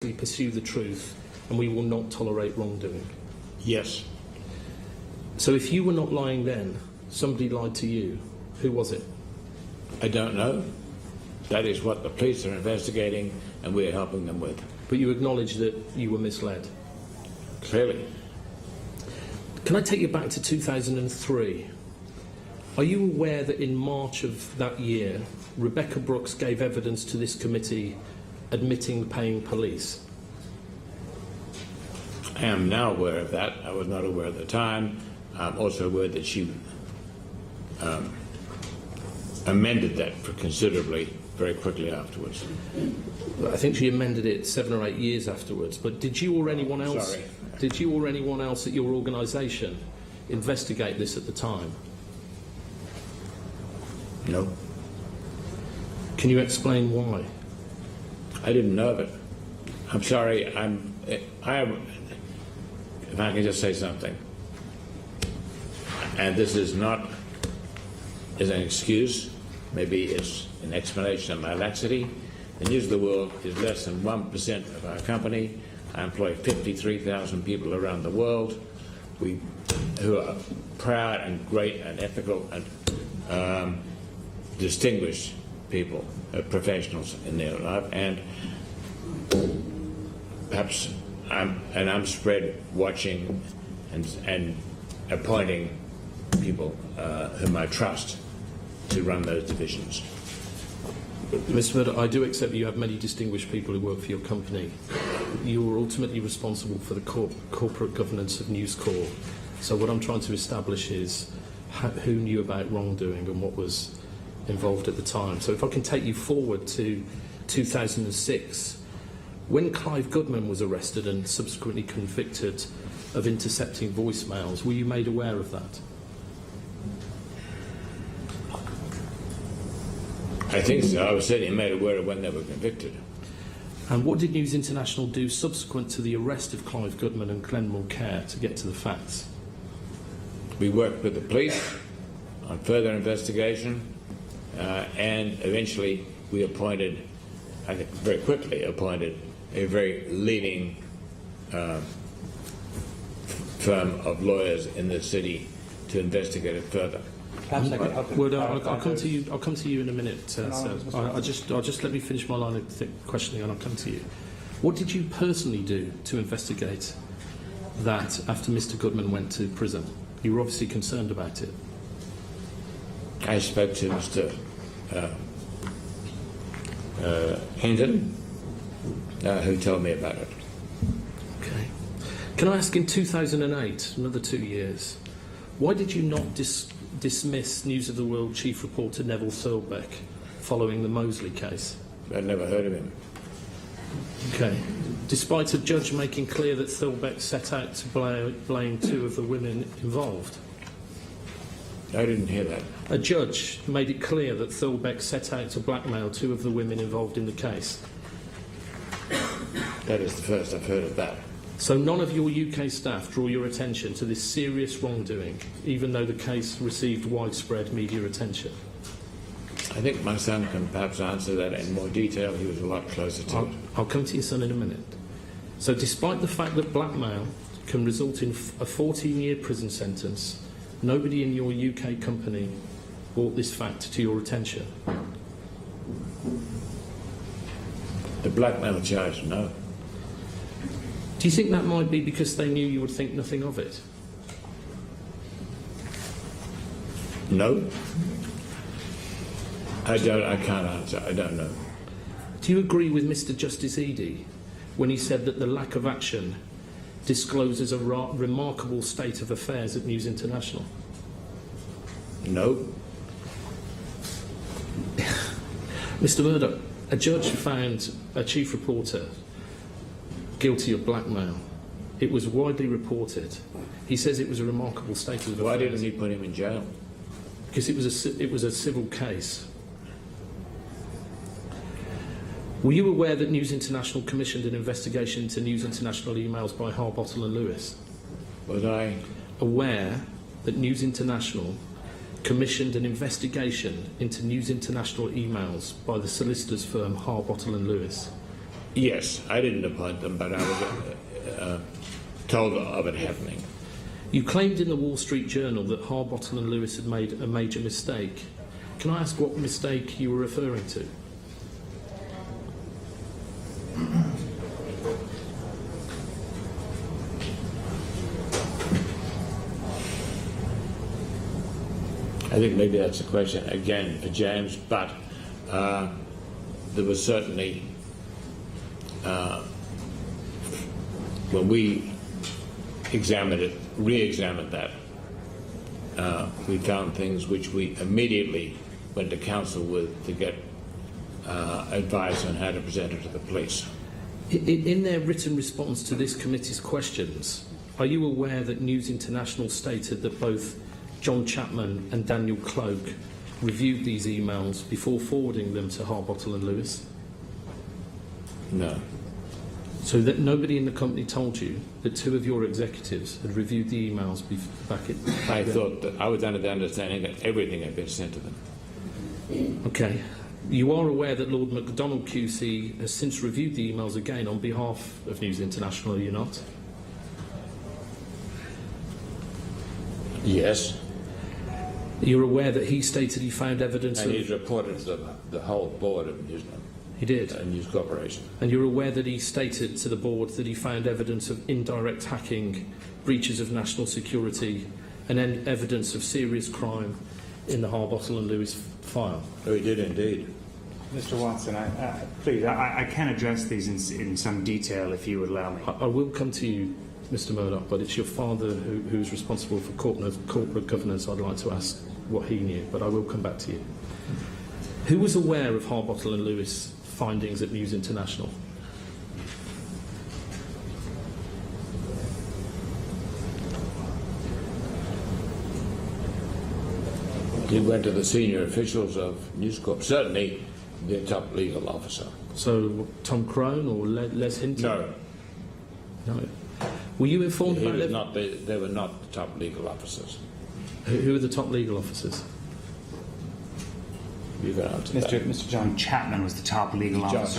We pursue the truth and we will not tolerate wrongdoing. Yes. So if you were not lying then, somebody lied to you. Who was it? I don't know. That is what the police are investigating and we're helping them with. But you acknowledge that you were misled. Clearly. Can I take you back to 2003? Are you aware that in March of that year, Rebecca Brooks gave evidence to this committee admitting paying police? I am now aware of that. I was not aware at the time. I'm also aware that she amended that considerably very quickly afterwards. I think she amended it 7 or 8 years afterwards. But did you or anyone else? Sorry. Did you or anyone else at your organisation investigate this at the time? No. Can you explain why? I didn't know of it. I'm sorry. If I can just say something, and this is not as an excuse, maybe it's an explanation of my laxity. The News of the World is less than 1% of our company. I employ 53,000 people around the world who are proud and great and ethical and distinguished people, professionals in their life, and perhaps I'm spread watching and appointing people whom I trust to run those divisions. Mr. Murdoch, I do accept that you have many distinguished people who work for your company. You are ultimately responsible for the corporate governance of News Corp. So what I'm trying to establish is who knew about wrongdoing and what was involved at the time. So if I can take you forward to 2006, when Clive Goodman was arrested and subsequently convicted of intercepting voicemails, were you made aware of that? I think so. I was certainly made aware of when they were convicted. And what did News International do subsequent to the arrest of Clive Goodman and Glenn Mulcair to get to the facts? We worked with the police on further investigation, and eventually we appointed, I think very quickly appointed, a very leading firm of lawyers in the city to investigate it further. I'll come to you. I'll come to you in a minute, sir. I'll just let me finish my line of questioning, and I'll come to you. What did you personally do to investigate that after Mr. Goodman went to prison? You were obviously concerned about it. I spoke to Mr. Hinton, who told me about it. Okay. Can I ask, in 2008, another 2 years, why did you not dismiss News of the World Chief Reporter Neville Thurlbeck following the Mosley case? I'd never heard of him. Okay. Despite a judge making clear that Thurlbeck set out to blame 2 of the women involved? I didn't hear that. A judge made it clear that Thurlbeck set out to blackmail 2 of the women involved in the case. That is the first I've heard of that. So none of your UK staff draw your attention to this serious wrongdoing, even though the case received widespread media attention? I think my son can perhaps answer that in more detail. He was a lot closer to it. I'll come to your son in a minute. So despite the fact that blackmail can result in a 14-year prison sentence, nobody in your UK company brought this fact to your attention? The blackmail charge, no. Do you think that might be because they knew you would think nothing of it? No. I can't answer. I don't know. Do you agree with Mr. Justice Eadie when he said that the lack of action discloses a remarkable state of affairs at News International? No. Mr. Murdoch, a judge found a chief reporter guilty of blackmail. It was widely reported. He says it was a remarkable state of affairs. Why didn't he put him in jail? Because it was a civil case. Were you aware that News International commissioned an investigation into News International emails by Harbottle and Lewis? Was I aware that News International commissioned an investigation into News International emails by the solicitors firm Harbottle and Lewis? Yes, I didn't appoint them, but I was told of it happening. You claimed in the Wall Street Journal that Harbottle and Lewis had made a major mistake. Can I ask what mistake you were referring to? I think maybe that's a question again for James, but there was certainly, when we examined it, re-examined that, we found things which we immediately went to council with to get advice on how to present it to the police. In their written response to this committee's questions, are you aware that News International stated that both John Chapman and Daniel Cloak reviewed these emails before forwarding them to Harbottle and Lewis? No. So that nobody in the company told you that two of your executives had reviewed the emails back in... I thought that I was under the understanding that everything had been sent to them. Okay. You are aware that Lord MacDonald QC has since reviewed the emails again on behalf of News International, are you not? Yes. You're aware that he stated he found evidence And of... he's reported to the whole board of He did. News Corporation. And you're aware that he stated to the board that he found evidence of indirect hacking, breaches of national security, and evidence of serious crime in the Harbottle and Lewis file? Oh, he did indeed. Mr. Watson, please, I can address these in some detail if you would allow me. I will come to you, Mr. Murdoch, but it's your father who's responsible for corporate governance. I'd like to ask what he knew, but I will come back to you. Who was aware of Harbottle and Lewis findings at News International? He went to the senior officials of News Corp, certainly the top legal officer. So Tom Crone or Les Hinton? No. No. Were you informed He about was it? not they were not the top legal officers. Who are the top legal officers? You can answer that. Mr. John Chapman was the top legal officer